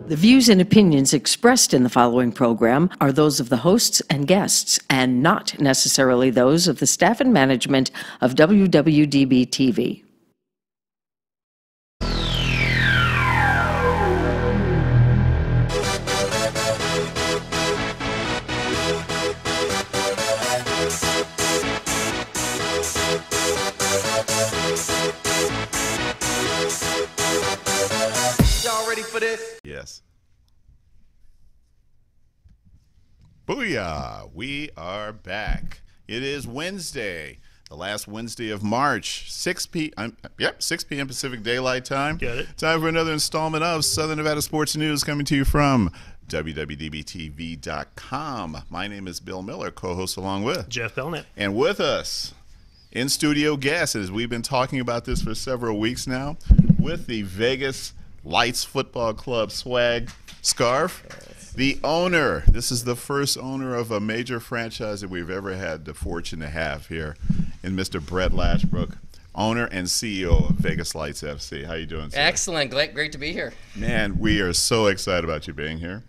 The views and opinions expressed in the following program are those of the hosts and guests, and not necessarily those of the staff and management of WWDB-TV. For this? Yes. Booyah! We are back. It is Wednesday, the last Wednesday of March, 6 p.m. Pacific Daylight Time. Got it. Time for another installment of Southern Nevada Sports News coming to you from WWDBTV.com. My name is Bill Miller, co-host along with Jeff Belknap. And with us, in studio guests, as we've been talking about this for several weeks now, with the Vegas Lights Football Club swag scarf, the owner. This is the first owner of a major franchise that we've ever had the fortune to have here, in Mr. Brett Lashbrook, owner and CEO of Vegas Lights FC. How you doing, sir? Excellent. Great to be here. Man, we are so excited about you being here.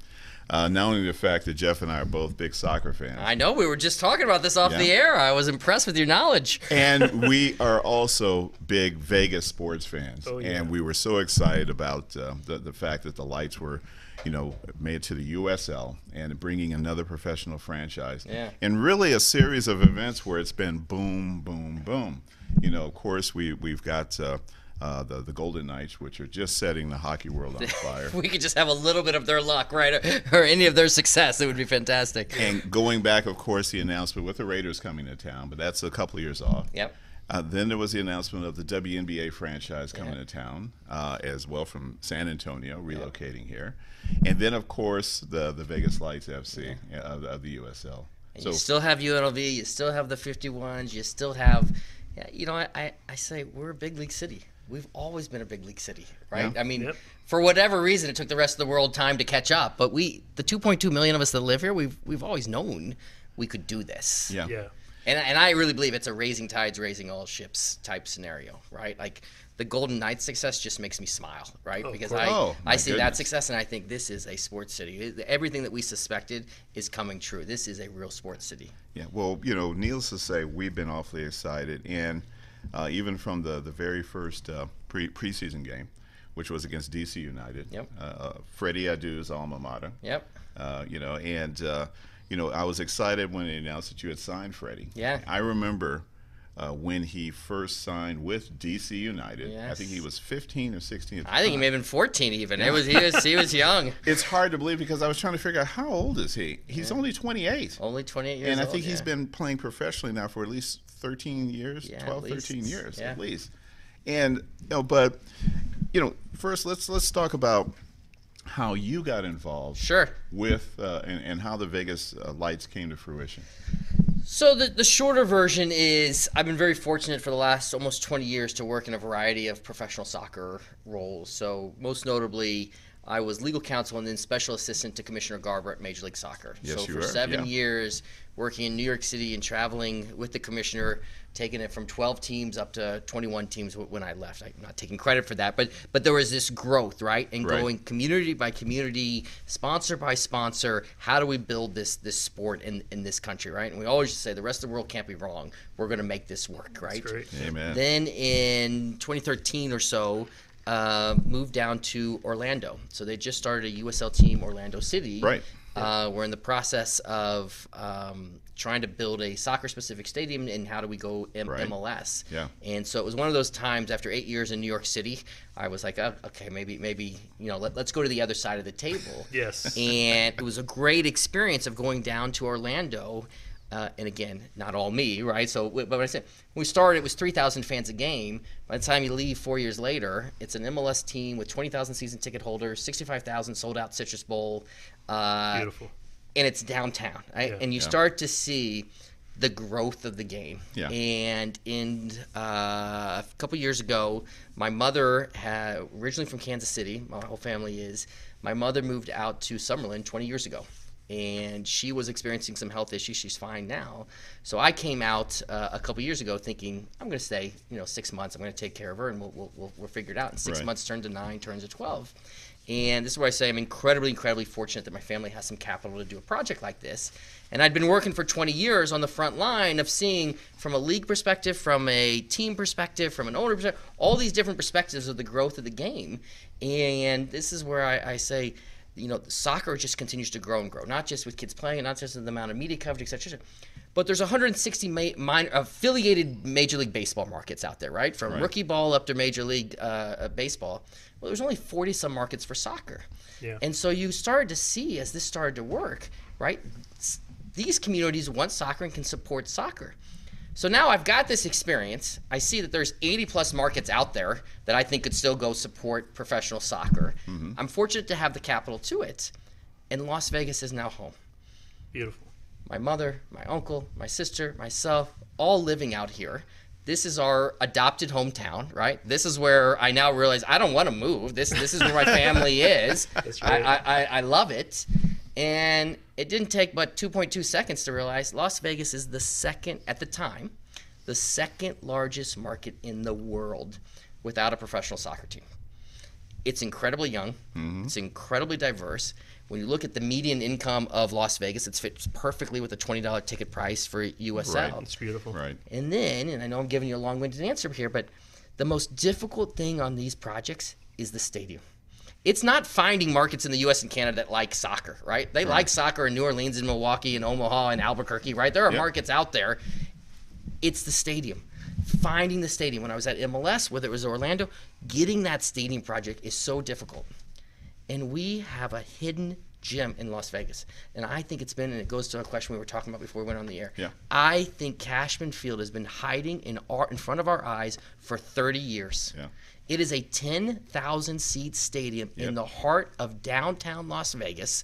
Not only the fact that Jeff and I are both big soccer fans. I know. We were just talking about this off the air. I was impressed with your knowledge. And we are also big Vegas sports fans. Oh, yeah. And we were so excited about the fact that the Lights were, made it to the USL and bringing another professional franchise. Yeah. And really a series of events where it's been boom, boom, boom. Of course, we've got the Golden Knights, which are just setting the hockey world on fire. If we could just have a little bit of their luck, right, or any of their success, it would be fantastic. And going back, of course, the announcement with the Raiders coming to town, but that's a couple of years off. Yep. Then there was the announcement of the WNBA franchise coming to town, as well from San Antonio, relocating here. And then, of course, the Vegas Lights FC of the USL. And so you still have UNLV, you still have the 51s, you still have, I say we're a big league city. We've always been a big league city, right? Yeah. I mean, for whatever reason, it took the rest of the world time to catch up. But the 2.2 million of us that live here, we've always known we could do this. Yeah. And I really believe it's a raising tides, raising all ships type scenario, right? Like the Golden Knights success just makes me smile, right? Because I see that success and I think this is a sports city. Everything that we suspected is coming true. This is a real sports city. Yeah. Well, needless to say, we've been awfully excited. And even from the very first preseason game, which was against DC United. Yep. Freddie Adu's alma mater. Yep. I was excited when they announced that you had signed Freddie. Yeah. I remember when he first signed with DC United. Yes. I think he was 15 or 16 at the I think he may have been 14 even. He was young. It's hard to believe because I was trying to figure out how old is he? He's only 28. Only 28 years and I old, think he's been playing professionally now for at least 13 years, 12, 13 years at least. And first let's talk about how you got involved. Sure. With and how the Vegas Lights came to fruition. So the shorter version is I've been very fortunate for the last almost 20 years to work in a variety of professional soccer roles. So most notably, I was legal counsel and then special assistant to Commissioner Garber at Major League Soccer. Yes, so for 7 years, working in New York City and traveling with the commissioner, taking it from 12 teams up to 21 teams when I left. I'm not taking credit for that, but there was this growth, right? And going community by community, sponsor by sponsor, how do we build this sport in this country, right? And we always say the rest of the world can't be wrong. We're going to make this work, right? That's great. Amen. Then in 2013 or so, moved down to Orlando. So they just started a USL team, Orlando City. Right. We're in the process of trying to build a soccer-specific stadium, and how do we go MLS? Yeah. And so it was one of those times after 8 years in New York City, I was like, okay, maybe let's go to the other side of the table. Yes. And it was a great experience of going down to Orlando. And again, not all me, right? So, but when I said when we started, it was 3,000 fans a game. By the time you leave 4 years later, it's an MLS team with 20,000 season ticket holders, 65,000 sold out Citrus Bowl. Beautiful. And it's downtown, right? Yeah. And you start to see the growth of the game. Yeah. And in a couple years ago, my mother originally from Kansas City. My whole family is. My mother moved out to Summerlin 20 years ago. and she was experiencing some health issues. She's fine now. So I came out a couple years ago thinking, I'm going to stay, 6 months. I'm going to take care of her, and we'll figure it out. And 6 months turned to 9, turns to 12. And this is where I say I'm incredibly, incredibly fortunate that my family has some capital to do a project like this. And I'd been working for 20 years on the front line of seeing from a league perspective, from a team perspective, from an owner perspective, all these different perspectives of the growth of the game. And this is where I say, soccer just continues to grow and grow, not just with kids playing, not just in the amount of media coverage, et cetera. But there's 160 affiliated Major League Baseball markets out there, right? From rookie ball up to Major League Baseball. Well, there's only 40-some markets for soccer. Yeah. And so you started to see, as this started to work, right, these communities want soccer and can support soccer. So now I've got this experience. I see that there's 80-plus markets out there that I think could still go support professional soccer. Mm-hmm. I'm fortunate to have the capital to it. And Las Vegas is now home. Beautiful. My mother, my uncle, my sister, myself, all living out here. This is our adopted hometown, right? This is where I now realize I don't want to move. This is where my family is. That's right. I love it. And it didn't take but 2.2 seconds to realize Las Vegas is the second largest market in the world without a professional soccer team. It's incredibly young. Mm-hmm. It's incredibly diverse. When you look at the median income of Las Vegas, it fits perfectly with a $20 ticket price for USL. Right. It's beautiful. Right. And then, and I know I'm giving you a long-winded answer here, but the most difficult thing on these projects is the stadium. It's not finding markets in the U.S. and Canada that like soccer, right? They like soccer in New Orleans and Milwaukee and Omaha and Albuquerque, right? There are markets out there. It's the stadium. Finding the stadium. When I was at MLS, whether it was Orlando, getting that stadium project is so difficult. And we have a hidden gem in Las Vegas. And I think it's been, and it goes to a question we were talking about before we went on the air. Yeah. I think Cashman Field has been hiding in front of our eyes for 30 years. Yeah. It is a 10,000-seat stadium in the heart of downtown Las Vegas,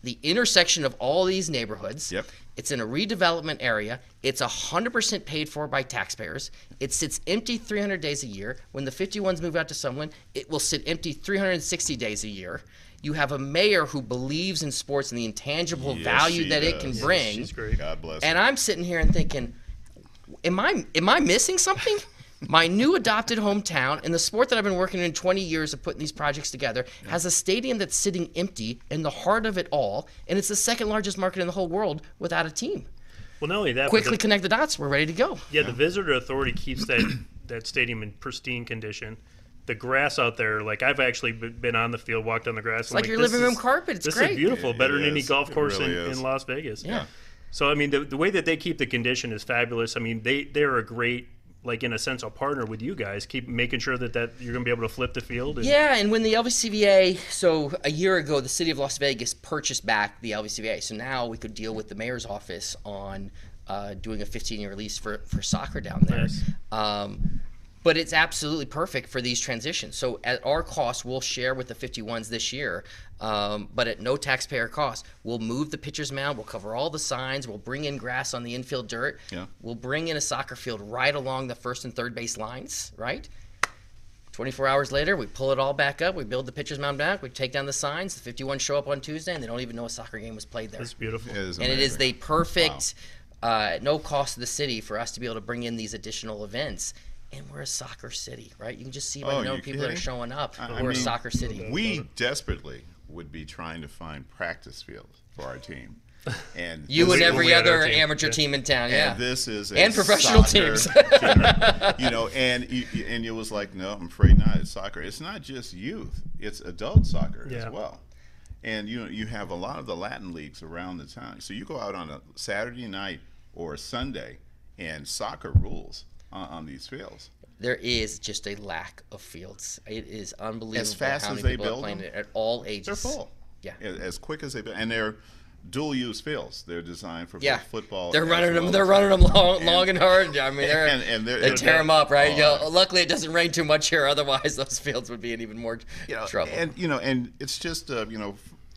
the intersection of all these neighborhoods. Yep. It's in a redevelopment area. It's 100% paid for by taxpayers. It sits empty 300 days a year. When the 51s move out to Summerlin, it will sit empty 360 days a year. You have a mayor who believes in sports and the intangible value that it can bring. She's great. God bless her. And I'm sitting here and thinking, am I missing something? My new adopted hometown and the sport that I've been working in 20 years of putting these projects together has a stadium that's sitting empty in the heart of it all, and it's the second largest market in the whole world without a team. Well, not only that, quickly connect the dots. We're ready to go. Yeah, the visitor authority keeps that stadium in pristine condition. The grass out there, like I've actually been on the field, walked on the grass. It's like your living room carpet. It's great. This is beautiful, better than any golf course really in Las Vegas. Yeah. So, I mean, the way that they keep the condition is fabulous. I mean, they're a great, like in a sense, a partner with you guys. Keep making sure that you're going to be able to flip the field. And when the LVCVA, so a year ago, the city of Las Vegas purchased back the LVCVA. So now we could deal with the mayor's office on doing a 15-year lease for soccer down there. Nice. But it's absolutely perfect for these transitions. So at our cost, we'll share with the 51s this year, but at no taxpayer cost. We'll move the pitcher's mound. We'll cover all the signs. We'll bring in grass on the infield dirt. Yeah. We'll bring in a soccer field right along the first and third base lines, right? 24 hours later, we pull it all back up. We build the pitcher's mound back. We take down the signs. The 51 show up on Tuesday, and they don't even know a soccer game was played there. That's beautiful. It is the perfect, no cost to the city for us to be able to bring in these additional events. And we're a soccer city, right? You can just see by the number of people that are showing up. We're a soccer city. We desperately would be trying to find practice fields for our team. And you and every other amateur team in town, and this is and professional teams. Team, and it was like, no, I'm afraid not. It's soccer. It's not just youth; it's adult soccer as well. And you have a lot of the Latin leagues around the town. So you go out on a Saturday night or a Sunday, and soccer rules on these fields. There is just a lack of fields. It is unbelievable. As fast how as many they people build are playing them, it at all ages. They're full. Yeah. As quick as they build, and they're dual-use fields. They're designed for both football. They're running them. They're running them long and hard. I mean, they tear them up, right? Luckily, it doesn't rain too much here. Otherwise, those fields would be in even more trouble. And it's just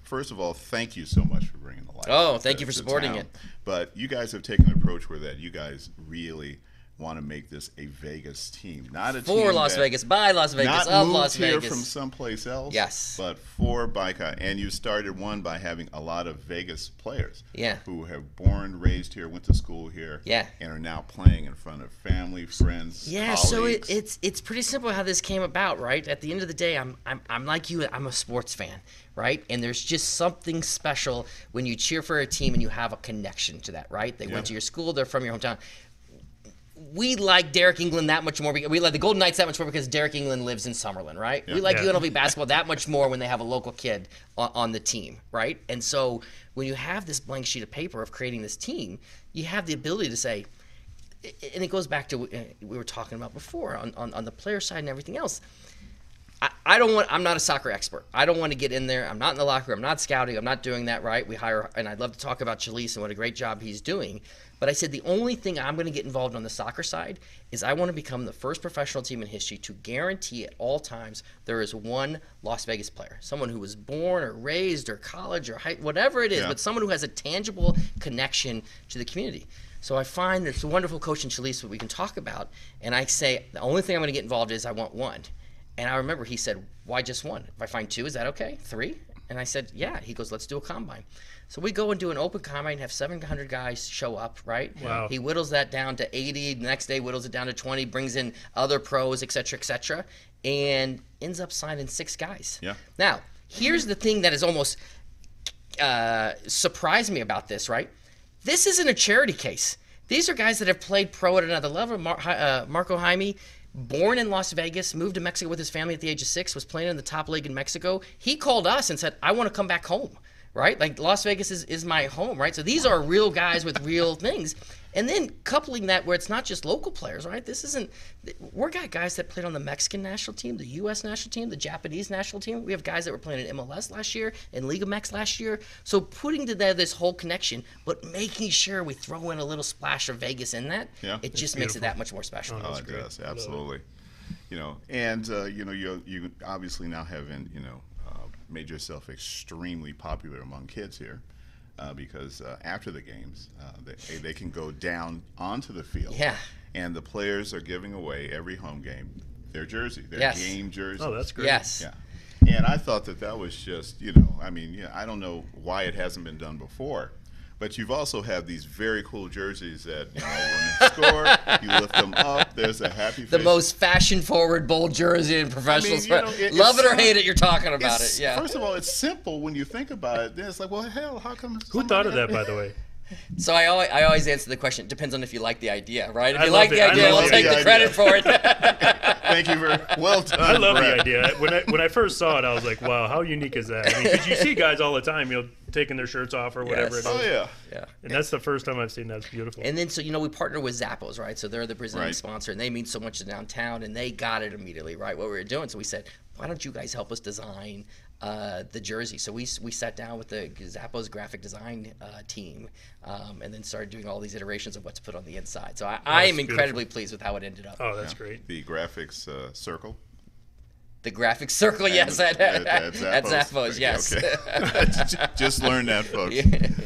first of all, thank you so much for bringing the light. Thank you for supporting it. But you guys have taken an approach where that you guys really want to make this a Vegas team, not a team For Las Vegas, by Las Vegas, not of moved Las here Vegas. from someplace else. Yes. But for Belknap, and you started one by having a lot of Vegas players. Yeah. Who have born, raised here, went to school here. Yeah. And are now playing in front of family, friends, Yeah, colleagues. so it's pretty simple how this came about, right? At the end of the day, I'm like you. I'm a sports fan, right? And there's just something special when you cheer for a team and you have a connection to that, right? They went to your school. They're from your hometown. We like Derek England that much more. We like the Golden Knights that much more because Derek England lives in Summerlin, right? Yeah. We like Yeah. UNLV basketball that much more when they have a local kid on the team, right? And so when you have this blank sheet of paper of creating this team, you have the ability to say, and it goes back to what we were talking about before on the player side and everything else. I'm not a soccer expert. I don't want to get in there. I'm not in the locker room. I'm not scouting. I'm not doing that, right? We hire, and I'd love to talk about Chalice and what a great job he's doing. But I said the only thing I'm going to get involved on the soccer side is I want to become the first professional team in history to guarantee at all times there is one Las Vegas player, someone who was born or raised or college or high, whatever it is, but someone who has a tangible connection to the community. So I find there's a wonderful coach in Chalice that we can talk about, and I say the only thing I'm going to get involved is I want one. And I remember he said, why just one? If I find two, is that okay? 3? And I said, yeah. He goes, let's do a combine. So we go and do an open combine, have 700 guys show up, right? Wow. He whittles that down to 80. The next day, whittles it down to 20, brings in other pros, et cetera, and ends up signing 6 guys. Yeah. Now, here's the thing that has almost surprised me about this, right? This isn't a charity case. These are guys that have played pro at another level. Marco Jaime, born in Las Vegas, moved to Mexico with his family at the age of 6, was playing in the top league in Mexico. He called us and said, I want to come back home, right? Like Las Vegas is my home, right? So these are real guys with real things. And then coupling that where it's not just local players, right? We're got guys that played on the Mexican national team, the U.S. national team, the Japanese national team. We have guys that were playing in MLS last year, in Liga MX last year. So putting together this whole connection, but making sure we throw in a little splash of Vegas in that, it just makes it that much more special. Oh, it does, absolutely. And you obviously now having made yourself extremely popular among kids here. Because after the games, they can go down onto the field. Yeah. And the players are giving away every home game their jersey, their game jersey. Oh, that's great. Yes. Yeah. And I thought that was just, I don't know why it hasn't been done before. But you've also had these very cool jerseys that, when they score, you lift them up. There's a happy face. The most fashion-forward, bold jersey in professional sport. Love it or hate it, you're talking about it. Yeah. First of all, it's simple when you think about it. Then it's like, well, hell, how come? Who thought of that, by the way? So I always answer the question. It depends on if you like the idea, right? If I you love like the it. idea, I love we'll take the the credit for it. Thank you very well done. I love Brett. the idea. When I first saw it, I was like, wow, how unique is that? I mean, because you see guys all the time, taking their shirts off or whatever Yes. it is. Oh, yeah. Yeah. And that's the first time I've seen that. It's beautiful. And then, so, we partner with Zappos, right? So they're the presenting Right. sponsor, and they mean so much to downtown, and they got it immediately, right, what we were doing. So we said, why don't you guys help us design the jersey? So we sat down with the Zappos graphic design team and then started doing all these iterations of what to put on the inside. So I am incredibly pleased with how it ended up. Oh, that's great. The graphics circle. The graphic circle, yes, at Zappos, yes. Okay. Just learn that, folks.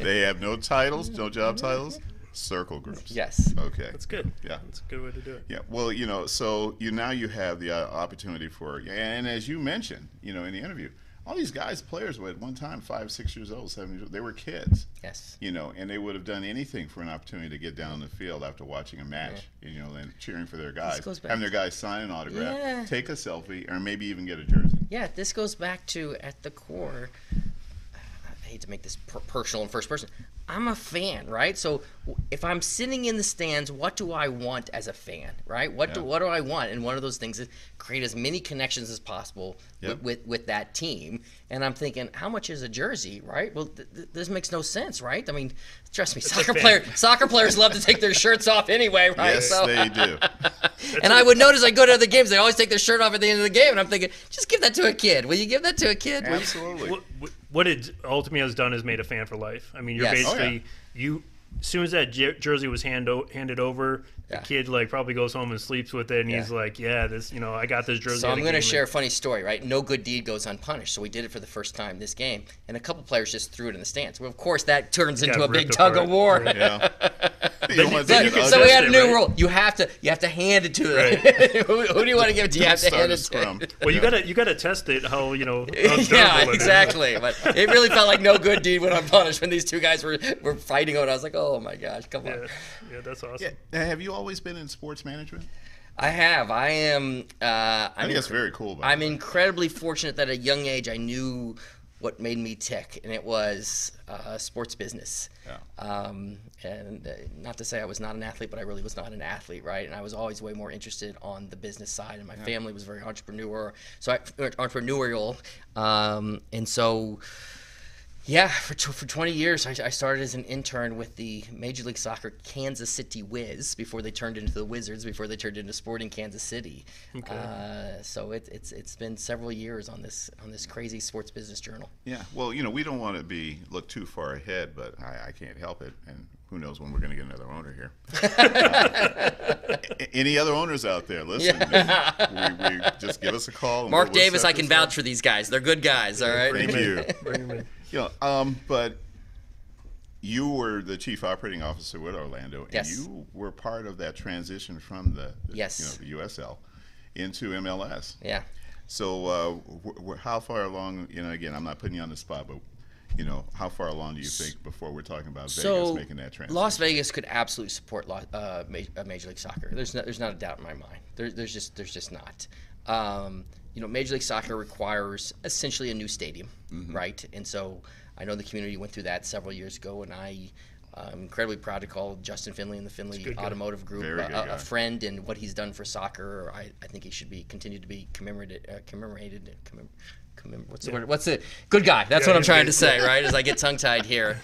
They have no titles, no job titles. Circle groups. Yes. Okay. That's good. Yeah. That's a good way to do it. Yeah. Well, so now you have the opportunity for, and as you mentioned, in the interview, all these guys, players were at one time 5, 6 years old, 7 years old. They were kids. Yes. And they would have done anything for an opportunity to get down on the field after watching a match, and cheering for their guys, having their guys sign an autograph, take a selfie, or maybe even get a jersey. Yeah, this goes back to, at the core, I hate to make this personal in first person, I'm a fan, right? So if I'm sitting in the stands, what do I want as a fan, right? What do I want? And one of those things is create as many connections as possible with that team. And I'm thinking, how much is a jersey, right? Well, this makes no sense, right? I mean, trust me, soccer players love to take their shirts off anyway, right? Yes, they do. And I would notice I go to other games, they always take their shirt off at the end of the game, and I'm thinking, just give that to a kid. Will you give that to a kid? Absolutely. What it ultimately has done is made a fan for life. I mean, you're basically as soon as that jersey was handed over, the kid probably goes home and sleeps with it, and he's like, this, I got this jersey. So I'm going to share a funny story, right? No good deed goes unpunished. So we did it for the first time this game, and a couple players just threw it in the stands. Well, of course, that turns into a big tug of war. Yeah. So we had a new rule. You have to hand it to them. Right. Who do you want to give it to? You have to hand it to them. Well, you gotta test it. How yeah, exactly. But it really felt like no good deed went unpunished when these two guys were fighting over it. I was like, oh my gosh, come on. Yeah, that's awesome. Yeah. Have you always been in sports management? I have. I am. I think that's very cool. I'm incredibly fortunate that at a young age I knew what made me tick, and it was sports business. Yeah. And not to say I was not an athlete, but I really was not an athlete, right? And I was always way more interested on the business side, and my family was very entrepreneurial. And so. Yeah, for 20 years, I started as an intern with the Major League Soccer Kansas City Wiz before they turned into the Wizards, before they turned into Sporting Kansas City. Okay. So it's been several years on this crazy sports business journal. Yeah, well, we don't want to look too far ahead, but I can't help it, and who knows when we're going to get another owner here. Any other owners out there listening? Yeah. We just give us a call. Mark Davis, I can vouch for these guys. They're good guys, all right? Thank you. Bring them in. But you were the chief operating officer with Orlando, and yes. you were part of that transition from the USL into MLS. Yeah. So how far along? Again, I'm not putting you on the spot, but how far along do you think before we're talking about Vegas making that transition? Las Vegas could absolutely support Major League Soccer. There's not a doubt in my mind. There's just not. Major League Soccer requires essentially a new stadium, right? And so I know the community went through that several years ago, and I'm incredibly proud to call Justin Finley and the Finley Automotive Group a friend, and what he's done for soccer. I think he should continue to be commemorated. What's the word? What's it? Good guy. That's what I'm trying to say, right? As I get tongue-tied here.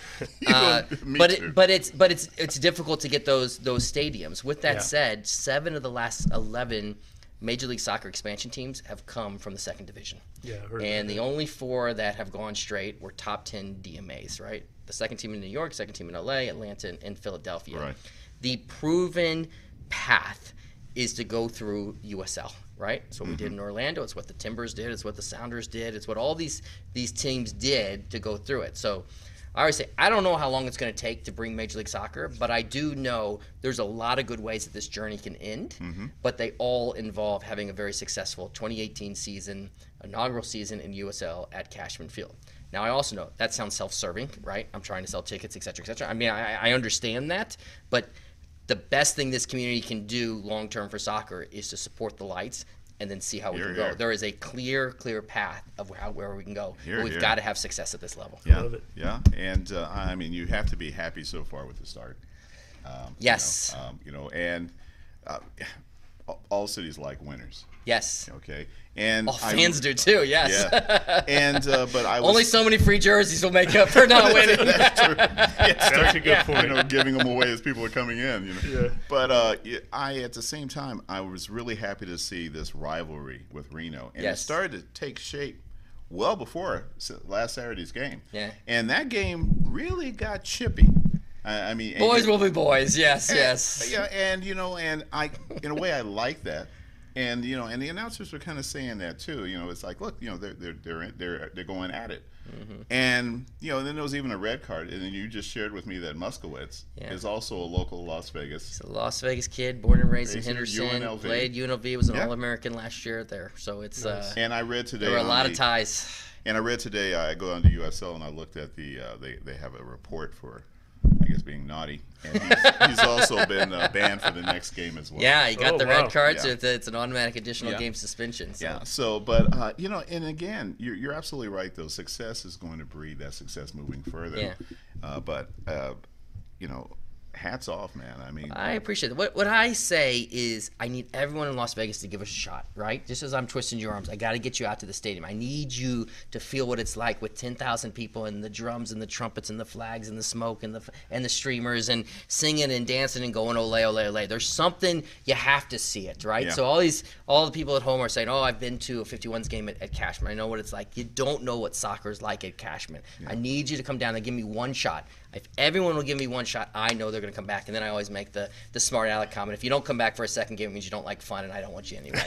But it's difficult to get those stadiums. With that said, 7 of the last 11 Major League Soccer expansion teams have come from the second division. Yeah, and the only 4 that have gone straight were top 10 DMAs, right? The second team in New York, second team in LA, Atlanta, and Philadelphia. Right. The proven path is to go through USL, right? So we did in Orlando. It's what the Timbers did. It's what the Sounders did. It's what all these teams did to go through it. So I always say, I don't know how long it's going to take to bring Major League Soccer, but I do know there's a lot of good ways that this journey can end, but they all involve having a very successful 2018 season, inaugural season in USL at Cashman Field. Now, I also know that sounds self-serving, right? I'm trying to sell tickets, et cetera, et cetera. I mean, I understand that, but the best thing this community can do long-term for soccer is to support the lights and then see how we can go. There is a clear path of where we can go. But we've got to have success at this level. Yeah, love it. Yeah, and I mean, you have to be happy so far with the start. Yes. And all cities like winners. Yes. Okay. And all fans do too. Yes. Yeah. And but I was only so many free jerseys will make up for not winning. That's true. That's a good point. Giving them away as people are coming in. Yeah. But I at the same time I was really happy to see this rivalry with Reno, and it started to take shape well before last Saturday's game. Yeah. And that game really got chippy. I mean, boys will be boys. Yes. Yes. Yeah. And and I in a way I like that. And and the announcers were kind of saying that too. It's like, look, they're going at it, and then there was even a red card. And then you just shared with me that Muskowitz is also a local Las Vegas. He's a Las Vegas kid, born and raised in Henderson. UNLV. Played UNLV, was an All-American last year there. So it's nice. And I read today there were a lot of ties. And I read today. I go on to USL and I looked at the they have a report for, I guess, being naughty, and he's also been banned for the next game as well. Yeah, he got the red card, so Yeah. it's an automatic additional game suspension. So. Yeah. So, but and again, you're absolutely right. Though success is going to breed that success moving further. Yeah. But hats off, man. I mean, I appreciate it. What I say is I need everyone in Las Vegas to give us a shot, right? Just as I'm twisting your arms, I got to get you out to the stadium. I need you to feel what it's like with 10,000 people and the drums and the trumpets and the flags and the smoke and the streamers and singing and dancing and going ole ole ole. There's something you have to see it, right? Yeah. So all the people at home are saying, "Oh, I've been to a 51s game at Cashman. I know what it's like." You don't know what soccer is like at Cashman. Yeah. I need you to come down and give me one shot. If everyone will give me one shot, I know they're going to come back. And then I always make the smart aleck comment. If you don't come back for a second game, it means you don't like fun, and I don't want you anyway.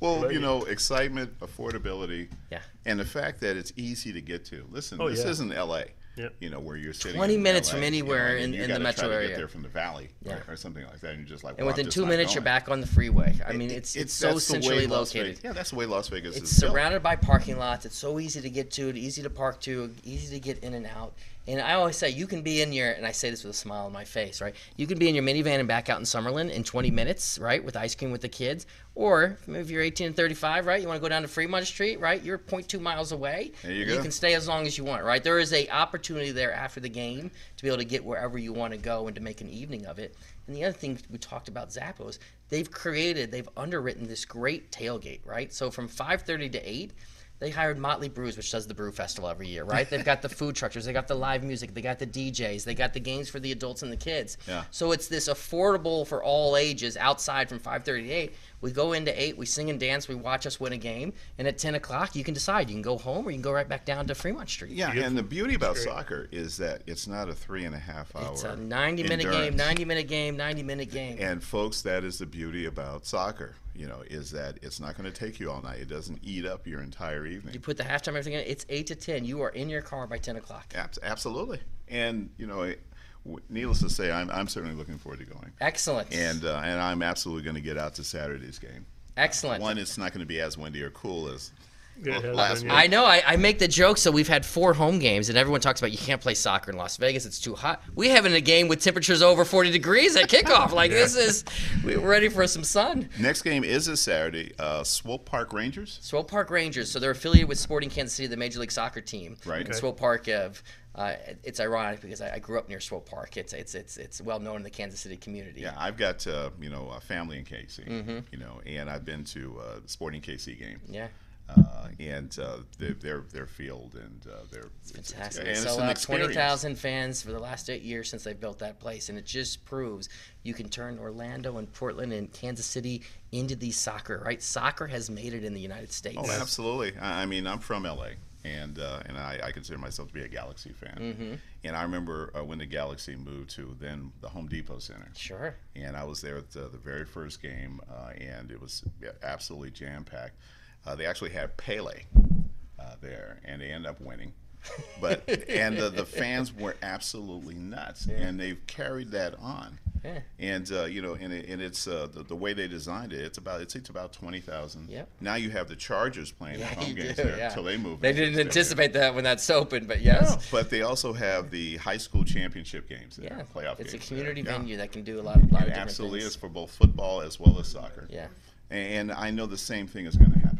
well, excitement, affordability, yeah, and the fact that it's easy to get to. Listen, this isn't L.A. you know, where you're sitting 20 minutes LA, from anywhere you know, in the metro try to area. get there from the valley or something like that, and you're just like, and well, within 2 minutes you're back on the freeway. I mean, it's so centrally located. Yeah, that's the way Las Vegas is. It's surrounded by parking lots. It's so easy to get to, easy to park to, easy to get in and out. And I always say, you can be in your, and I say this with a smile on my face, right? You can be in your minivan and back out in Summerlin in 20 minutes, right, with ice cream with the kids. Or if you're 18 and 35, right, you want to go down to Fremont Street, right? You're 0.2 miles away. There you go. You can stay as long as you want, right? There is a opportunity there after the game to be able to get wherever you want to go and to make an evening of it. And the other thing we talked about Zappos, they've underwritten this great tailgate, right? So from 5:30 to 8, they hired Motley Brews, which does the Brew Festival every year, right? They've got the food truckers, they got the live music, they got the DJs, they got the games for the adults and the kids. Yeah. So it's this affordable for all ages outside from 5:30 to 8. We go into 8, we sing and dance, we watch us win a game, and at 10 o'clock you can decide. You can go home or you can go right back down to Fremont Street. Yeah, and the beauty about soccer is that it's not a 3.5 hour. It's a 90-minute game, 90-minute game, 90-minute game. And folks, that is the beauty about soccer, you know, is that it's not going to take you all night. It doesn't eat up your entire evening. You put the halftime everything in, it's 8 to 10. You are in your car by 10 o'clock. Absolutely. And, you know, needless to say, I'm certainly looking forward to going. Excellent. And I'm absolutely going to get out to Saturday's game. Excellent. One, it's not going to be as windy or cool as Good last week. I know. I make the joke. So we've had 4 home games, and everyone talks about you can't play soccer in Las Vegas. It's too hot. We having a game with temperatures over 40 degrees at kickoff. Like we're ready for some sun. Next game is this Saturday. Swope Park Rangers. Swope Park Rangers. So they're affiliated with Sporting Kansas City, the Major League Soccer team. Right. And Swope Park. It's ironic because I grew up near Swope Park. It's well known in the Kansas City community. Yeah, I've got you know, a family in KC. You know, and I've been to the Sporting KC game. Yeah. And their field and it's fantastic. And They it's sold an out experience. 20,000 fans for the last 8 years since they've built that place, and it just proves you can turn Orlando and Portland and Kansas City into these soccer. Right? Soccer has made it in the United States. Oh, absolutely. I mean, I'm from LA. And I consider myself to be a Galaxy fan. And I remember when the Galaxy moved to then the Home Depot Center. Sure. And I was there at the very first game, and it was absolutely jam-packed. They actually had Pele there, and they ended up winning. But the fans were absolutely nuts, and they've carried that on. Yeah. And you know, and it's the way they designed it. It seats about 20,000. Yep. Now you have the Chargers playing at home games do, there yeah. until they move. They didn't anticipate that when that's open, but yes. No, but they also have the high school championship games there, Yeah. playoff It's games. a community there. venue that can do a lot of different Absolutely things. is for both football as well as soccer. Yeah. And I know the same thing is going to happen here.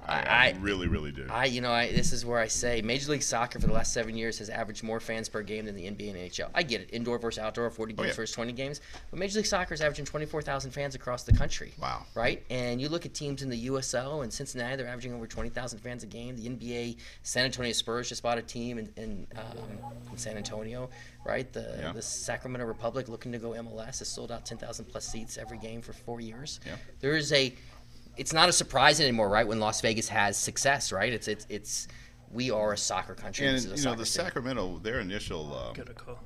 I really, really do. This is where I say Major League Soccer for the last 7 years has averaged more fans per game than the NBA and NHL. I get it, indoor versus outdoor, 40 games versus 20 games, but Major League Soccer is averaging 24,000 fans across the country. Wow. Right? And you look at teams in the USL and Cincinnati, they're averaging over 20,000 fans a game. The NBA, San Antonio Spurs just bought a team in San Antonio. Right, the Sacramento Republic looking to go MLS has sold out 10,000 plus seats every game for 4 years. Yeah. It's not a surprise anymore, right? When Las Vegas has success, right? We are a soccer country. And This is a you know, soccer the city. Sacramento, their initial. Get a call.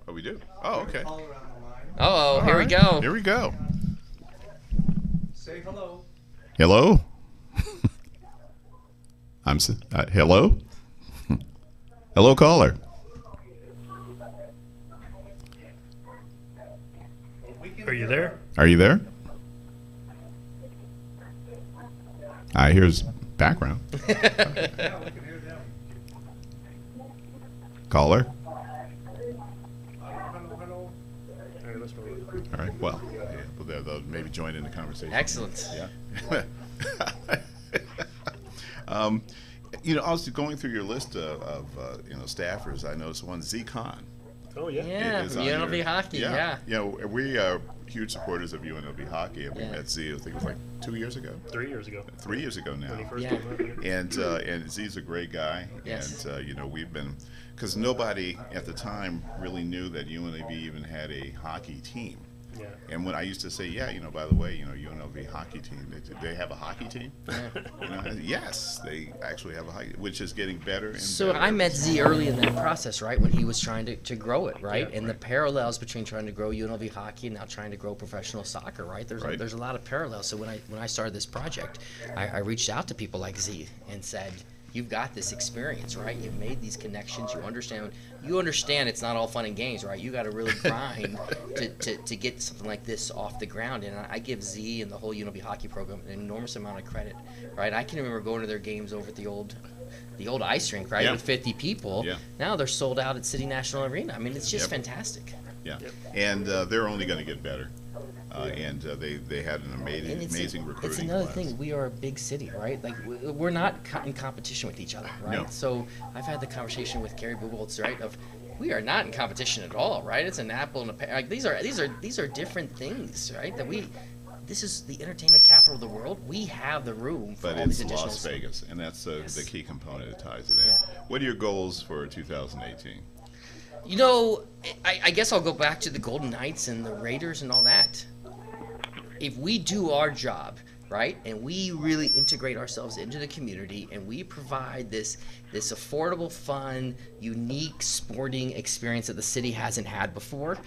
Oh, we do. Oh, okay. Oh, here we right. go. Here we go. Say hello. Hello. Hello. Hello, caller. Are you there? Are you there? I hear his background. Yeah, we can hear them. Caller. Hello. All right, let's roll it. All right. Well, they'll maybe join in the conversation. Excellent. Yeah. You know, I was going through your list of you know, staffers. I noticed one, Z Khan. Oh, yeah. Yeah, is from on UNLV your- hockey. Yeah. You know, we are huge supporters of UNLV hockey, and we Yeah. met Z. I think it was like 2 years ago, 3 years ago. 3 years ago now. When he first Yeah. came up. Yeah. And Z's a great guy. Yes. And you know, we've been, because nobody at the time really knew that UNLV even had a hockey team. Yeah. And when I used to say, yeah, you know, by the way, you know, UNLV hockey team, they have a hockey team? You know, yes, they actually have a hockey, which is getting better and So better. I met Z early in that process, right, when he was trying to grow it, right? Yeah, and the parallels between trying to grow UNLV hockey and now trying to grow professional soccer, right? There's a lot of parallels. So when I started this project, I reached out to people like Z and said, you've got this experience, right? You've made these connections. You understand it's not all fun and games, right? You got to really grind to get something like this off the ground. And I give Z and the whole UNLV hockey program an enormous amount of credit, right? I can remember going to their games over at the old ice rink, right, with 50 people. Yeah. Now they're sold out at City National Arena. I mean, it's just fantastic. Yeah, and they're only going to get better. And they had an amazing recruiting. It's another class. thing. We are a big city, right? Like we're not in competition with each other, right? No. So I've had the conversation with Carrie Buboltz, right? Of we are not in competition at all, right? It's an apple and a pear. Like these are different things, right? This is the entertainment capital of the world. We have the room for all these additional. But it's Las Vegas, and that's the key component that ties it in. Yeah. What are your goals for 2018? You know, I guess I'll go back to the Golden Knights and the Raiders and all that. If we do our job, right, and we really integrate ourselves into the community and we provide this affordable, fun, unique sporting experience that the city hasn't had before,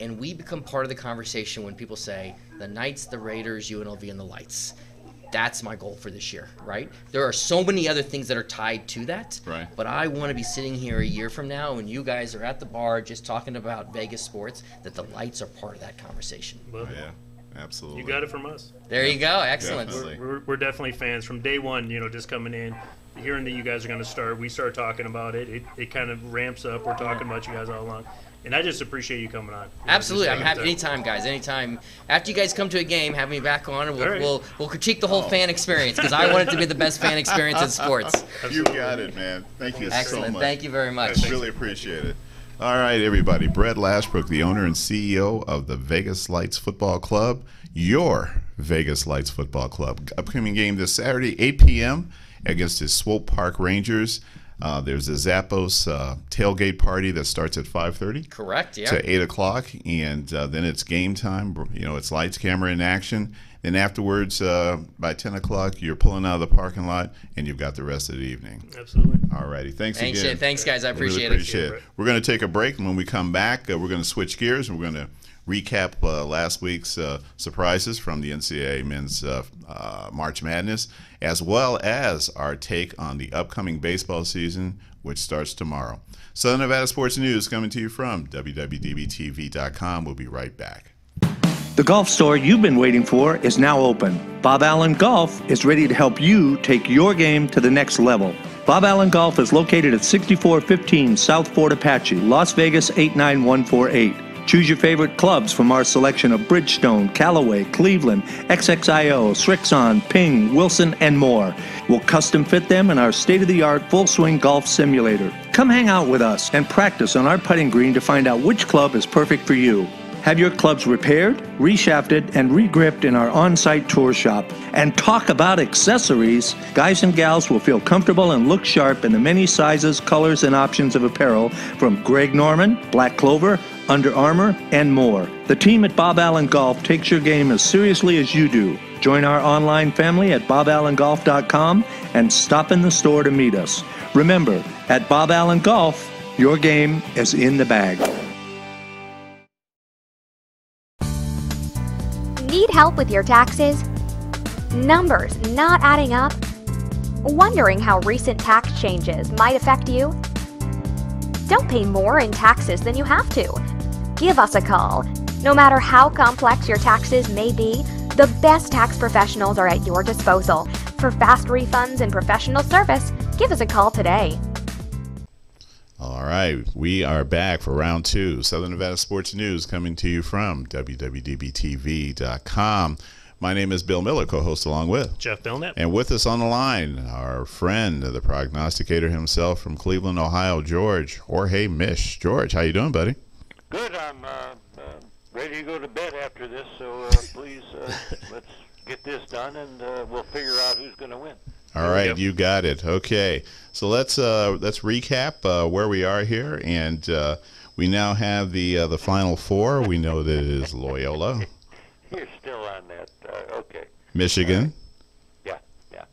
and we become part of the conversation when people say the Knights, the Raiders, UNLV, and the Lights. That's my goal for this year, right? There are so many other things that are tied to that, right? But I want to be sitting here a year from now when you guys are at the bar just talking about Vegas sports, that the Lights are part of that conversation. Well, yeah, absolutely. You got it from us. There you go. Excellent. We're definitely fans from day one. You know, just coming in, hearing that you guys are going to start. We start talking about it. It kind of ramps up. We're talking about you guys all along. And I just appreciate you coming on. Absolutely. I'm happy anytime, guys. Anytime. After you guys come to a game, have me back on, and we'll critique the whole fan experience, because I want it to be the best fan experience in sports. You got it, man. Thank you Excellent. so much. Thank you very much. I really appreciate it. All right, everybody. Brett Lashbrook, the owner and CEO of the Vegas Lights Football Club, your Vegas Lights Football Club. Upcoming game this Saturday, 8 p.m. against the Swope Park Rangers. There's a Zappos tailgate party that starts at 5:30. Correct, yeah. To 8 o'clock, and then it's game time. You know, it's lights, camera, and action. Then afterwards, by 10 o'clock, you're pulling out of the parking lot, and you've got the rest of the evening. Absolutely. All righty. Thanks again. Thanks, guys. I appreciate it. We're going to take a break, and when we come back, we're going to switch gears, and we're going to recap last week's surprises from the NCAA Men's March Madness, as well as our take on the upcoming baseball season, which starts tomorrow. Southern Nevada Sports News coming to you from WWDBTV.com. We'll be right back. The golf store you've been waiting for is now open. Bob Allen Golf is ready to help you take your game to the next level. Bob Allen Golf is located at 6415 South Fort Apache, Las Vegas 89148. Choose your favorite clubs from our selection of Bridgestone, Callaway, Cleveland, XXIO, Srixon, Ping, Wilson, and more. We'll custom fit them in our state-of-the-art full-swing golf simulator. Come hang out with us and practice on our putting green to find out which club is perfect for you. Have your clubs repaired, reshafted, and regripped in our on-site tour shop. And talk about accessories. Guys and gals will feel comfortable and look sharp in the many sizes, colors, and options of apparel from Greg Norman, Black Clover, Under Armour, and more. The team at Bob Allen Golf takes your game as seriously as you do. Join our online family at boballengolf.com and stop in the store to meet us. Remember, at Bob Allen Golf, your game is in the bag. Need help with your taxes? Numbers not adding up? Wondering how recent tax changes might affect you? Don't pay more in taxes than you have to. Give us a call. No matter how complex your taxes may be, the best tax professionals are at your disposal. For fast refunds and professional service, give us a call today. All right, we are back for round two. Southern Nevada Sports News coming to you from WWDBTV.com. My name is Bill Miller, co-host along with Jeff Belknap. And with us on the line, our friend, the prognosticator himself from Cleveland, Ohio, Jorge Mish. George, how you doing, buddy? Good. I'm ready to go to bed after this, so please let's get this done, and we'll figure out who's going to win. All right, you got it. Okay, so let's recap where we are here, and we now have the Final Four. We know that it is Loyola. You're still on that. Okay. Michigan. Yeah.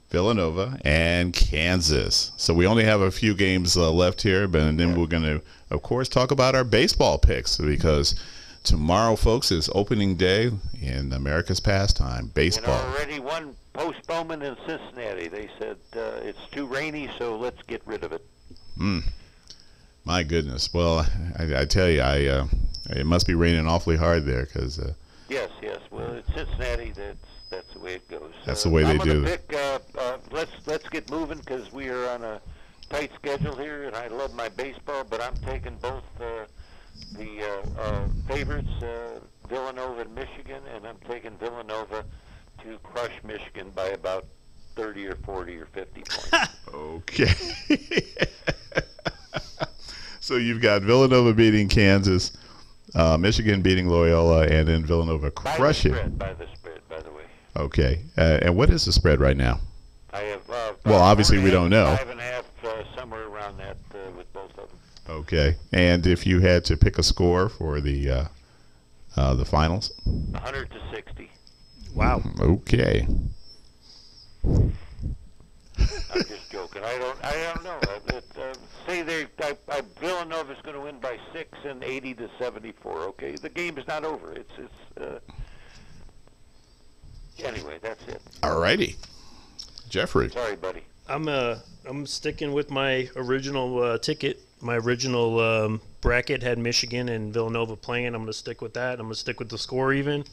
Villanova and Kansas. So we only have a few games left here, but then we're going to, of course, talk about our baseball picks, because tomorrow, folks, is opening day in America's pastime, baseball. And already postponement in Cincinnati. They said it's too rainy, so let's get rid of it. My goodness. Well, I tell you, it must be raining awfully hard there, because. Yes. Well, it's Cincinnati. That's the way it goes. That's the way they do. Let's get moving, because we are on a tight schedule here, and I love my baseball, but I'm taking both the favorites, Villanova and Michigan, and I'm taking Villanova to crush Michigan by about 30 or 40 or 50 points. Okay. So you've got Villanova beating Kansas, Michigan beating Loyola, and then Villanova crushing. By the spread, by the way. Okay. And what is the spread right now? I have. Well, obviously we don't know. 5.5, somewhere around that with both of them. Okay. And if you had to pick a score for the finals? 100-60. Wow. Okay. I'm just joking. I don't know. Say Villanova's going to win by 6 and 80-74. Okay, the game is not over. Anyway, that's it. All righty. Jeffrey. Sorry, buddy. I'm sticking with my original ticket. My original bracket had Michigan and Villanova playing. I'm going to stick with that. I'm going to stick with the score even,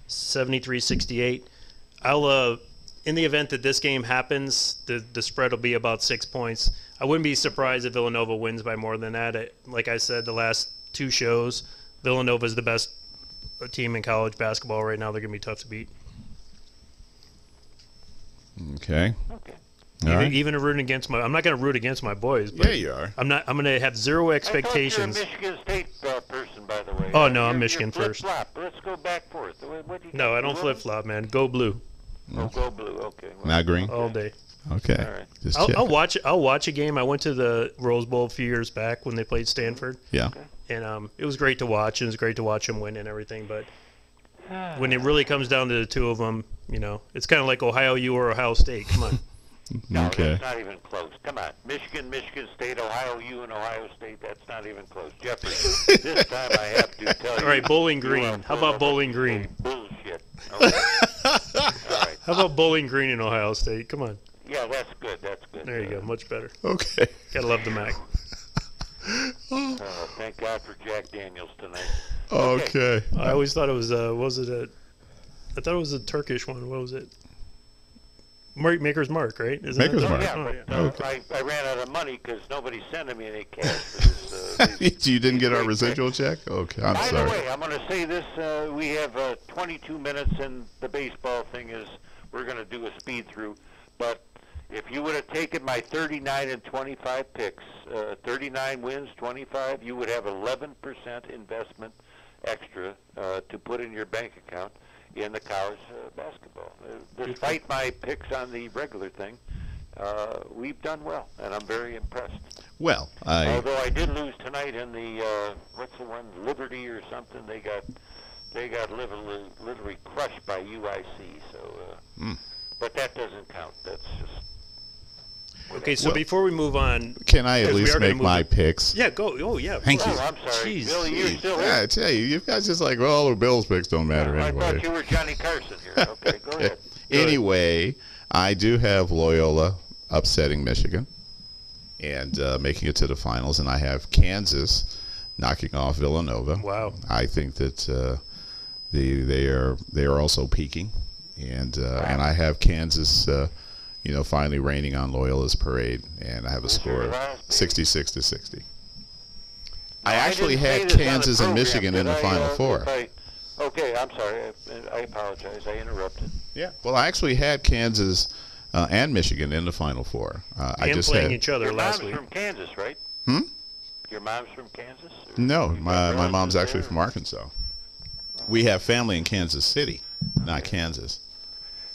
73-68. I'll in the event that this game happens, the spread will be about 6 points. I wouldn't be surprised if Villanova wins by more than that. Like I said, the last two shows, Villanova is the best team in college basketball right now. They're going to be tough to beat. Okay. Even rooting against I'm not going to root against my boys. But yeah, you are. I'm going to have zero expectations. I thought you're a Michigan State person, by the way. Oh no, I'm Michigan first. Let's go back and forth. No, I don't flip flop, man. Go blue. Oh, go blue. Okay. Well, not green. All day. Okay. All right. Just I'll watch a game. I went to the Rose Bowl a few years back when they played Stanford. Yeah. Okay. And it was great to watch. And it was great to watch them win and everything. But when it really comes down to the two of them, it's kind of like Ohio U or Ohio State. Come on. No, Okay. that's not even close. Come on. Michigan State, Ohio U, and Ohio State, that's not even close. Jeffrey, this time I have to tell you. All right, Bowling Green. How about Bowling Green? Bullshit. Okay. All right. How about Bowling Green in Ohio State? Come on. Yeah, that's good. There you go. Much better. Okay. Gotta love the Mac. Thank God for Jack Daniels tonight. Okay. I always thought it was, I thought it was a Turkish one. What was it? Maker's Mark, right? Isn't Maker's that Mark. Yeah, but Okay. I ran out of money because nobody's sending me any cash for this. You didn't get our residual check? Okay, I'm By sorry. the way, I'm going to say this. We have 22 minutes, and the baseball thing is we're going to do a speed through. But if you would have taken my 39 and 25 picks, 39 wins, 25, you would have 11% investment extra to put in your bank account in the college basketball. Despite my picks on the regular thing, we've done well, and I'm very impressed. Well, Although I did lose tonight in the what's the one, Liberty or something. They got literally crushed by UIC. So, but that doesn't count. That's just. Okay, so before we move on, can I at because we least are gonna make move my it. picks? Yeah, go. Oh, yeah. Thank you. Oh, I'm sorry, Jeez. Billy. You're still here. Yeah, I tell you guys just like, well, the Bills picks don't matter I anyway. thought you were Johnny Carson here. Okay, go ahead. Anyway, I do have Loyola upsetting Michigan and making it to the finals, and I have Kansas knocking off Villanova. Wow. I think that they are also peaking, and I have Kansas, finally raining on Loyola's parade, and I have a score of 66-60. I actually had Kansas and Michigan in the Final Four. Okay, I'm sorry. I apologize. I interrupted. Yeah. Well, I actually had Kansas and Michigan in the Final Four. I just playing had each other Your last mom's week. from Kansas, right? Hmm? Your mom's from Kansas? Or No, you got my relatives mom's actually there? from Arkansas. We have family in Kansas City, not Kansas.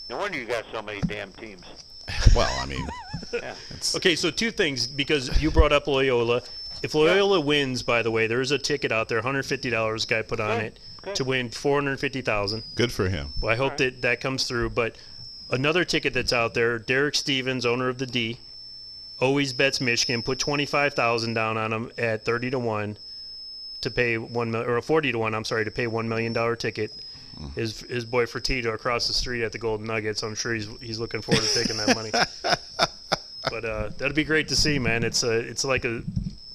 No wonder you got so many damn teams. Well, I mean, Yeah. Okay, so two things, because you brought up Loyola. If Loyola wins, by the way, there's a ticket out there, $150 guy put on it, to win $450,000. good for him. Well, I hope that comes through. But another ticket that's out there, Derek Stevens, owner of the D, always bets Michigan, put $25,000 down on him at 30-1 to pay 1 million, or 40-1. I'm sorry, to pay $1 million ticket. his boy Fertitta across the street at the Golden Nugget. So I'm sure he's looking forward to taking that money. But that'd be great to see, man. It's like a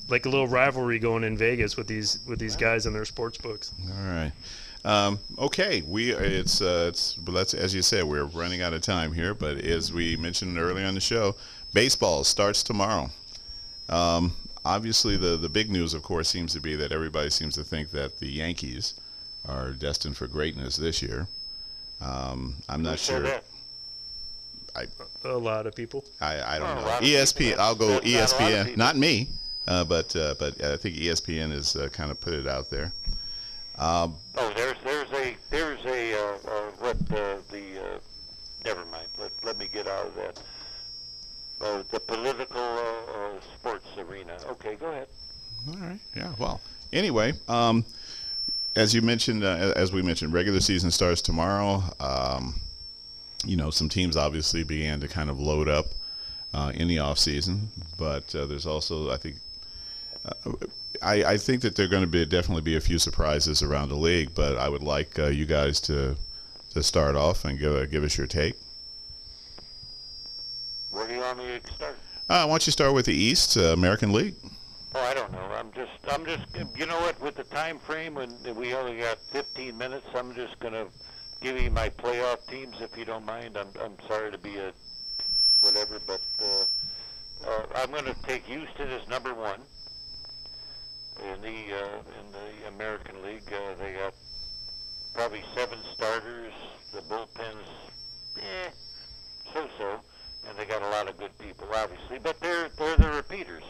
little rivalry going in Vegas with these guys and their sports books. All right. Okay, it's as you said, we're running out of time here, but as we mentioned earlier on the show, baseball starts tomorrow. Obviously, the big news, of course, seems to be that everybody seems to think that the Yankees are destined for greatness this year. I'm not sure. A lot of people. I don't know. ESPN. I'll go ESPN. Not me, but I think ESPN has kind of put it out there. Never mind. Let me get out of that. The political sports arena. Okay, go ahead. All right. Yeah. Well. Anyway, as we mentioned, regular season starts tomorrow. Some teams obviously began to kind of load up in the off season, but there's also, I think that there are going to definitely be a few surprises around the league. But I would like you guys to start off and give us your take. Where do you want me to start? Why don't you start with the East American League? Oh, I don't know. I'm just. You know what? With the time frame, when we only got 15 minutes, I'm just gonna give you my playoff teams, if you don't mind. I'm sorry to be a whatever, but I'm gonna take Houston as number one in the American League. They got probably 7 starters. The bullpen's so-so, and they got a lot of good people, obviously. But they're the repeaters.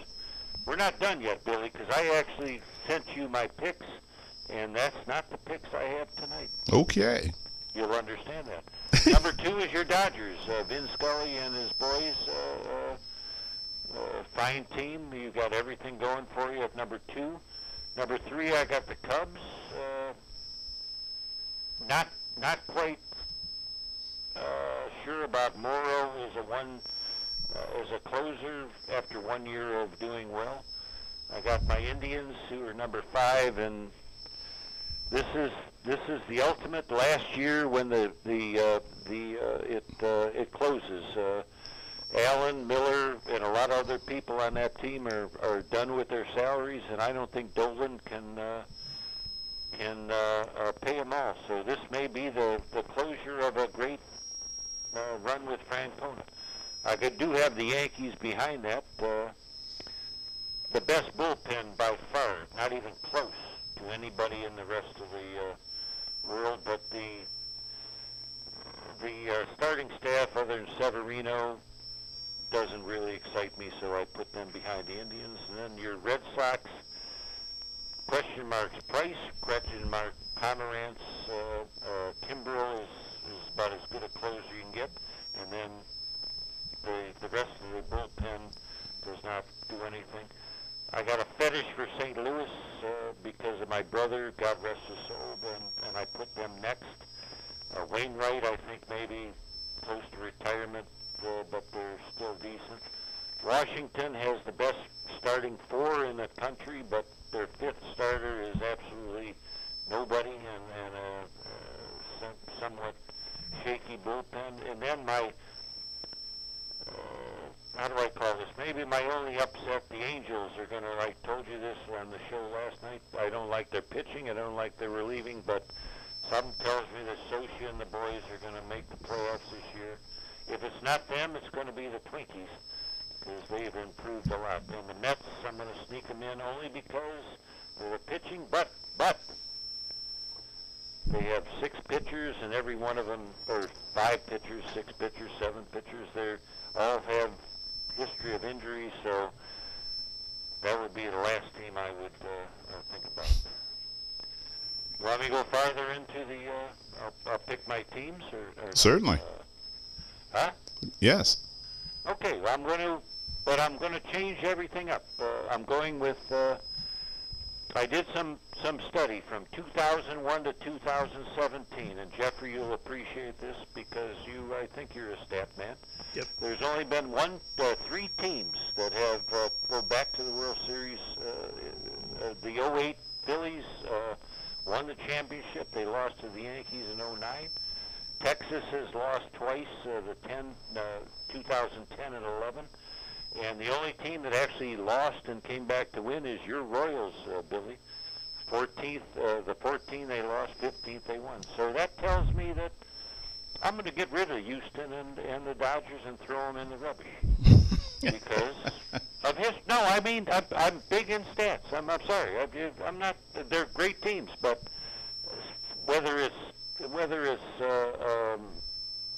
We're not done yet, Billy, because I actually sent you my picks, and that's not the picks I have tonight. Okay. You'll understand that. Number 2 is your Dodgers. Vin Scully and his boys. Fine team. You got everything going for you at number 2. Number 3, I got the Cubs. Not quite sure about Morrow as a closer after 1 year of doing well. I got my Indians, who are number 5, and this is the ultimate last year when it closes. Allen, Miller, and a lot of other people on that team are done with their salaries, and I don't think Dolan can pay them all. So this may be the closure of a great run with Francona. I do have the Yankees behind that. The best bullpen by far, not even close to anybody in the rest of the world, but the starting staff, other than Severino, doesn't really excite me, so I put them behind the Indians. And then your Red Sox, question marks Price, question mark Pomerantz, Kimbrel is about as good a closer you can get, and then the rest of the bullpen does not do anything. I got a fetish for St. Louis because of my brother, God rest his soul, and I put them next. Wainwright, I think maybe close to retirement, but they're still decent. Washington has the best starting 4 in the country, but their 5th starter is absolutely nobody, and a somewhat shaky bullpen. And then my, how do I call this? Maybe my only upset, the Angels are going to, I told you this on the show last night, I don't like their pitching, I don't like their relieving, but something tells me that Socia and the boys are going to make the playoffs this year. If it's not them, it's going to be the Twinkies, because they've improved a lot. And the Mets, I'm going to sneak them in only because they're pitching, but they have 6 pitchers, and every one of them, or 5 pitchers, 6 pitchers, 7 pitchers, they all have history of injury, so that would be the last team I would think about. You want me to go farther into the, I'll pick my teams? Or Certainly. Huh? Yes. Okay, well, I'm going to change everything up. I'm going with, I did some study from 2001 to 2017, and Jeffrey, you'll appreciate this because I think you're a stat man. Yep. There's only been 3 teams that have go back to the World Series. The 08 Phillies won the championship. They lost to the Yankees in '09. Texas has lost twice, 2010 and 11. And the only team that actually lost and came back to win is your Royals, Billy. 14th, the 14 they lost, 15th they won. So that tells me that I'm going to get rid of Houston and the Dodgers and throw them in the rubbish. Because of his. No, I mean, I'm big in stats. I'm sorry. I'm not. They're great teams, but whether it's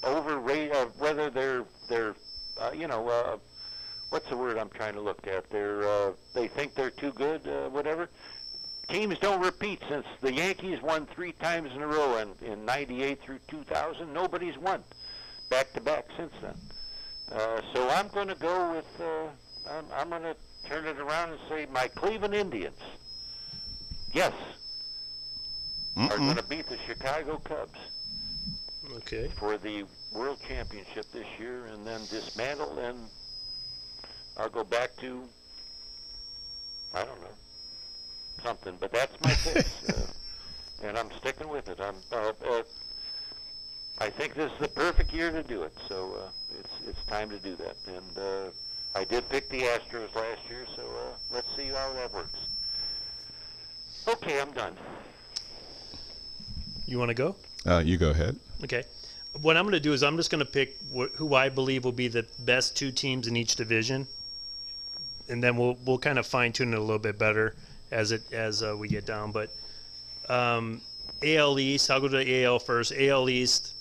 overrated, whether they're what's the word I'm trying to look at? They think they're too good, whatever. Teams don't repeat. Since the Yankees won 3 times in a row in '98 through 2000, nobody's won back-to-back since then. So I'm going to go with, I'm going to turn it around and say my Cleveland Indians, yes, are going to beat the Chicago Cubs for the World Championship this year, and then dismantle, and I'll go back to, I don't know, something, but that's my pick, and I'm sticking with it. I think this is the perfect year to do it, so it's time to do that. And I did pick the Astros last year, so let's see how that works. Okay, I'm done. You want to go? You go ahead. Okay. What I'm going to do is I'm just going to pick who I believe will be the best 2 teams in each division, and then we'll kind of fine tune it a little bit better as we get down. But AL East, I'll go to the AL first. AL East,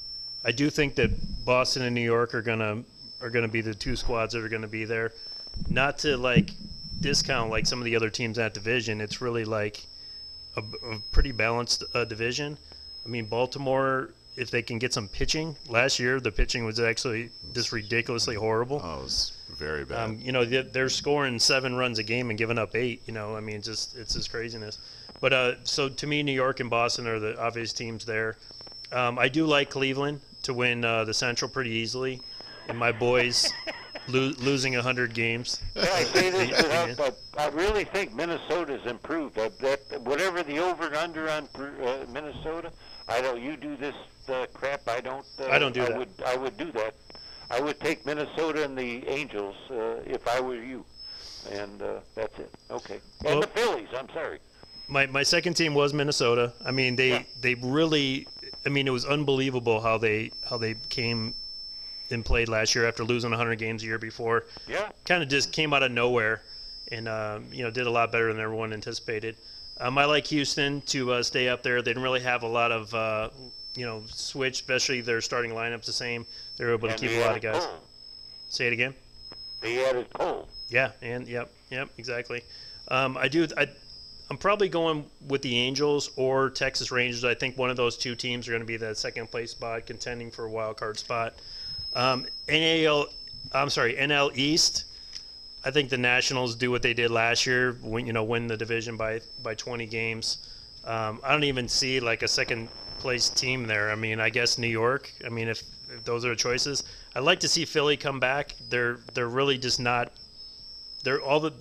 I do think that Boston and New York are gonna be the 2 squads that are gonna be there. Not to like discount like some of the other teams in that division. It's really like a pretty balanced division. I mean, Baltimore, if they can get some pitching. Last year, the pitching was actually just ridiculously horrible. Oh, it was very bad. They're scoring 7 runs a game and giving up 8. I mean, it's just craziness. But so to me, New York and Boston are the obvious teams there. I do like Cleveland to win the Central pretty easily, and my boys losing 100 games. Yeah, I say this, but I really think Minnesota's improved. Whatever the over and under on Minnesota, I don't. You do this crap. I don't. I don't do that. I would do that. I would take Minnesota and the Angels if I were you, and that's it. Okay. And the Phillies. I'm sorry. My second team was Minnesota. I mean, they really. I mean, it was unbelievable how they came and played last year after losing 100 games a year before. Yeah. Kind of just came out of nowhere, and did a lot better than everyone anticipated. I like Houston to stay up there. They didn't really have a lot of switch, especially their starting lineup's the same. They were able to keep a lot of guys. Cole. Say it again. They added Cole. Yeah, and yep, exactly. I'm probably going with the Angels or Texas Rangers. I think one of those 2 teams are going to be the second place spot, contending for a wild card spot. NL East. I think the Nationals do what they did last year, win the division by 20 games. I don't even see like a second place team there. I mean, I guess New York. I mean, if those are the choices, I'd like to see Philly come back. They're really just not. They're all of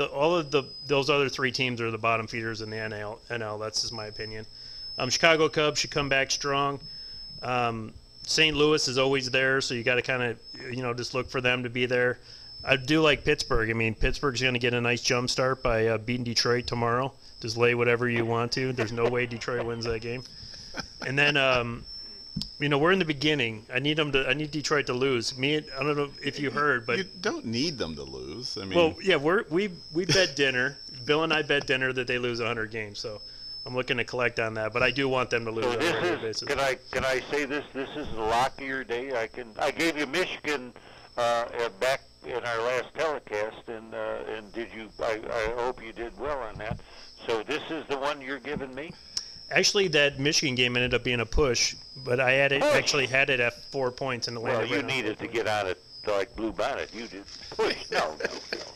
those other 3 teams are the bottom feeders in the NL. That's just my opinion. Chicago Cubs should come back strong. St. Louis is always there, so you got to kind of just look for them to be there. I do like Pittsburgh. I mean, Pittsburgh's going to get a nice jump start by beating Detroit tomorrow. Just lay whatever you want to. There's no way Detroit wins that game. And then we're in the beginning. I need Detroit to lose. I don't know if you heard, but you don't need them to lose. I mean, well, yeah, we bet dinner. Bill and I bet dinner that they lose 100 games. So I'm looking to collect on that, but I do want them to lose on a regular basis. Can I say this? This is the lock of your day. I gave you Michigan back in our last telecast, and did you? I hope you did well on that. So this is the one you're giving me. Actually, that Michigan game ended up being a push, but I actually had it at 4 points and it landed. Well, you needed to get on it like Blue Bonnet. You did. Push. No.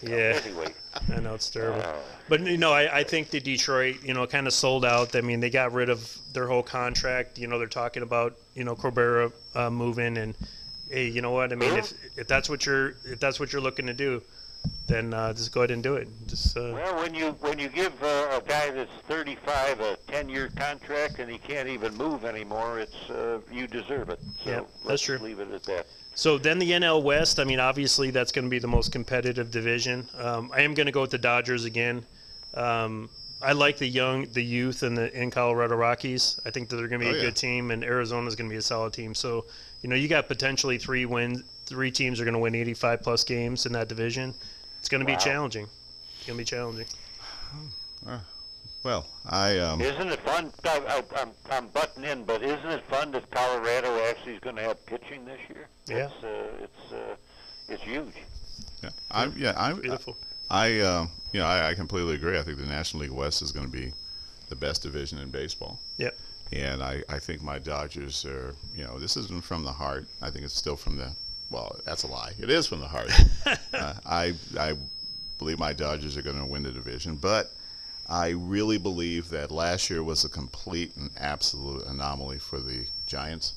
Yeah. Anyway. I know it's terrible. But, I think the Detroit, kind of sold out. I mean, they got rid of their whole contract. They're talking about, Corbera moving. And, hey, you know what? I mean, if that's what you're looking to do, then just go ahead and do it. Just well, when you give a guy that's 35 a 10-year contract and he can't even move anymore, it's you deserve it. So yeah, that's true. Leave it at that. So then the NL West, I mean, obviously that's going to be the most competitive division. I am going to go with the Dodgers again. I like the youth in Colorado Rockies. I think that they're going to be a good team, and Arizona's going to be a solid team. So, you got potentially 3 teams are going to win 85-plus games in that division. It's going to be challenging. It's going to be challenging. Well, isn't it fun? I'm butting in, but isn't it fun that Colorado actually is going to have pitching this year? Yeah, it's huge. Yeah, I'm beautiful. I completely agree. I think the National League West is going to be the best division in baseball. Yep. And I think my Dodgers are, this isn't from the heart. I think it's still from the, well, that's a lie. It is from the heart. I believe my Dodgers are going to win the division, but I really believe that last year was a complete and absolute anomaly for the Giants.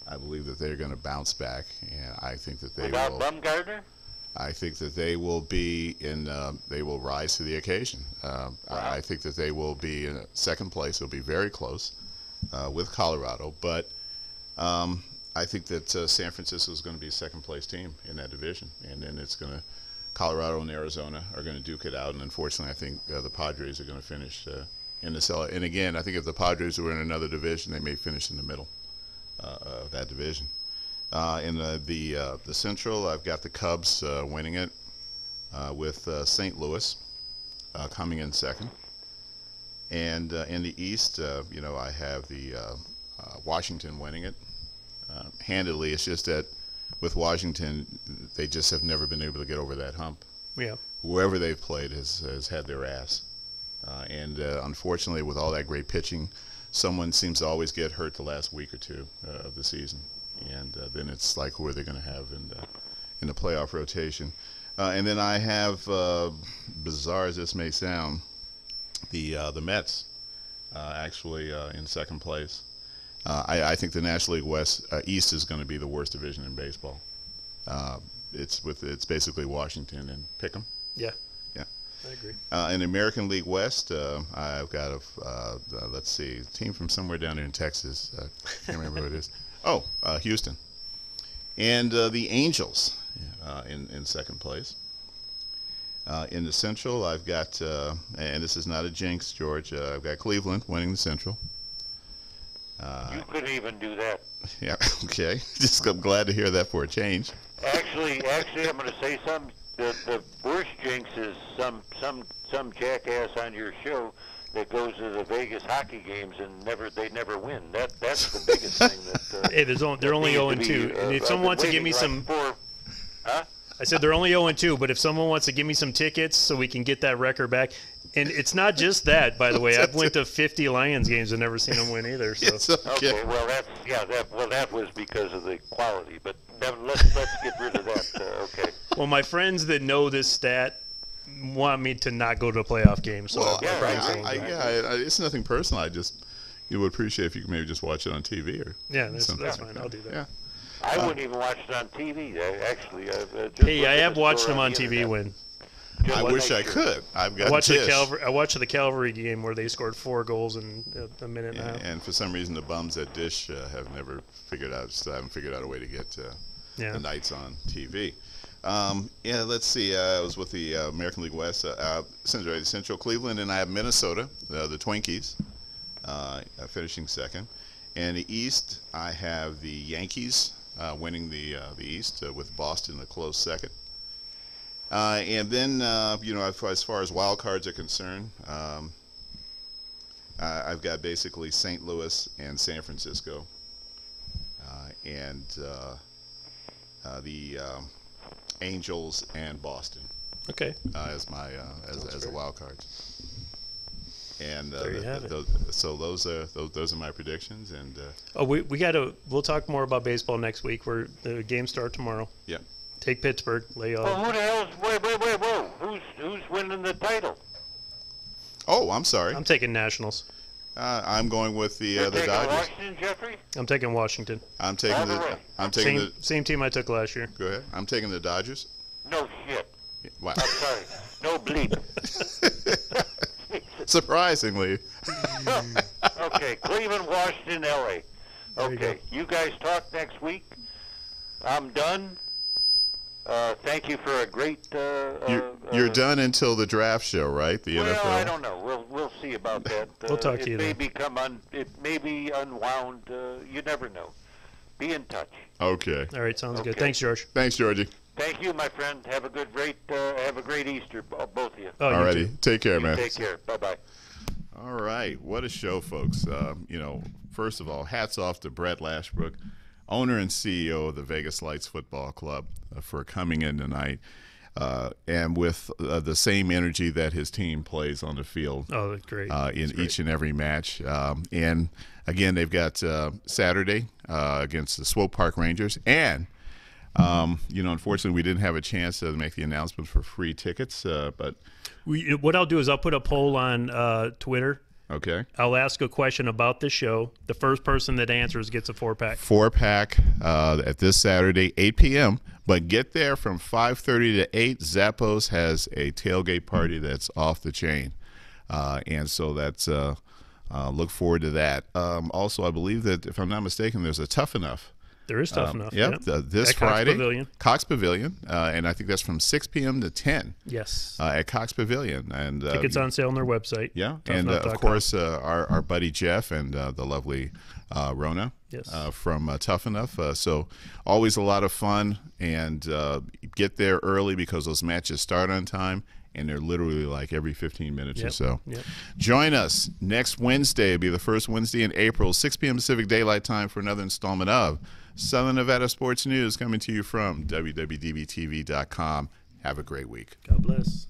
I believe that they're going to bounce back, and I think that they Without will. Bumgarner? I think that they will be they will rise to the occasion. I think that they will be in second place. It'll be very close with Colorado, but I think that San Francisco is going to be a second place team in that division, and then it's going to Colorado and Arizona are going to duke it out, and unfortunately, I think the Padres are going to finish in the cellar. And again, I think if the Padres were in another division, they may finish in the middle of that division. In the Central, I've got the Cubs winning it with St. Louis coming in second. And in the East, I have the Washington winning it handedly. It's just that with Washington, they just have never been able to get over that hump. Yeah. Whoever they've played has had their ass. And unfortunately, with all that great pitching, someone seems to always get hurt the last week or two of the season. And then it's like, who are they going to have in the playoff rotation? And then I have, bizarre as this may sound, the Mets actually in second place. I think the National League West East is going to be the worst division in baseball. It's basically Washington and Pick'em. Yeah. Yeah. I agree. In the American League West, I've got let's see, a team from somewhere down there in Texas. Can't remember who it is. Oh, Houston. And the Angels in second place. In the Central, I've got, and this is not a jinx, George, I've got Cleveland winning the Central. You couldn't even do that. Yeah, okay. Just I'm glad to hear that for a change. Actually, I'm going to say something. The worst jinx is some jackass on your show that goes to the Vegas hockey games and they never win. That's the biggest thing that. Hey, they're only 0-2. And if someone wants to give me some, I said they're only 0-2. But if someone wants to give me some tickets so we can get that record back, and it's not just that, by the way. I've went to 50 Lions games and never seen them win either. So. Okay, well that was because of the quality. But let's get rid of that. Okay. Well, my friends that know this stat want me to not go to a playoff game. So well, it's nothing personal. You would appreciate if you could maybe just watch it on TV or that's fine. I'll do that. Yeah. I wouldn't even watch it on TV. Actually, I have watched them on TV when. I wish I could. I watched the Calvary game where they scored 4 goals in a minute and a half. And for some reason, the bums at Dish have never figured out a way to get the Knights on TV. Let's see. I was with the American League West, Central Cleveland, and I have Minnesota, the Twinkies, finishing second. And the East, I have the Yankees winning the East with Boston a close second. And then, as far as wild cards are concerned, I've got basically St. Louis and San Francisco, and the Angels and Boston. Okay. As my as a wild card. And there you have it. So those are my predictions. And we'll talk more about baseball next week. Where the games start tomorrow. Yeah. Take Pittsburgh. Lay off. Well, who the hell's whoa? Who's winning the title? Oh, I'm sorry. I'm taking Nationals. I'm going with the Dodgers. Washington, Jeffrey? I'm taking Washington. I'm taking the same team I took last year. Go ahead. I'm taking the Dodgers. No shit. Wow. I'm sorry. No bleep. Surprisingly. Okay, Cleveland, Washington, L.A. Okay, you guys talk next week. I'm done. Thank you for a great. You're done until the draft show, right? The well, NFL. I don't know. We'll see about that. We'll talk to you then. It may be unwound. You never know. Be in touch. Okay. All right, sounds good. Okay. Thanks, George. Thanks, Georgie. Thank you, my friend. Have a great Easter, both of you. Oh, All righty. Take care, man. Take care. Bye bye. All right, what a show, folks. First of all, hats off to Brett Lashbrook, owner and CEO of the Vegas Lights Football Club, for coming in tonight and with the same energy that his team plays on the field. Oh, that's great. Each and every match. And again, they've got Saturday against the Swope Park Rangers. And, unfortunately, we didn't have a chance to make the announcement for free tickets, but what I'll do is I'll put a poll on Twitter. okay. I'll ask a question about the show. The first person that answers gets a 4-pack. 4-pack at this Saturday, 8 p.m. But get there from 5:30 to 8. Zappos has a tailgate party that's off the chain. And so that's look forward to that. Also, I believe that, if I'm not mistaken, there's a Tough Enough. There is Tough Enough. Yep, this at Friday. Cox Pavilion. Cox Pavilion. And I think that's from 6 p.m. to 10. Yes. At Cox Pavilion. And tickets on sale on their website. Yeah, and of course our buddy Jeff and the lovely Rona from Tough Enough. So always a lot of fun, and get there early because those matches start on time, and they're literally like every 15 minutes or so. Yep. Join us next Wednesday. It'll be the first Wednesday in April, 6 p.m. Pacific Daylight Time, for another installment of Southern Nevada Sports News, coming to you from WWDBTV.com. Have a great week. God bless.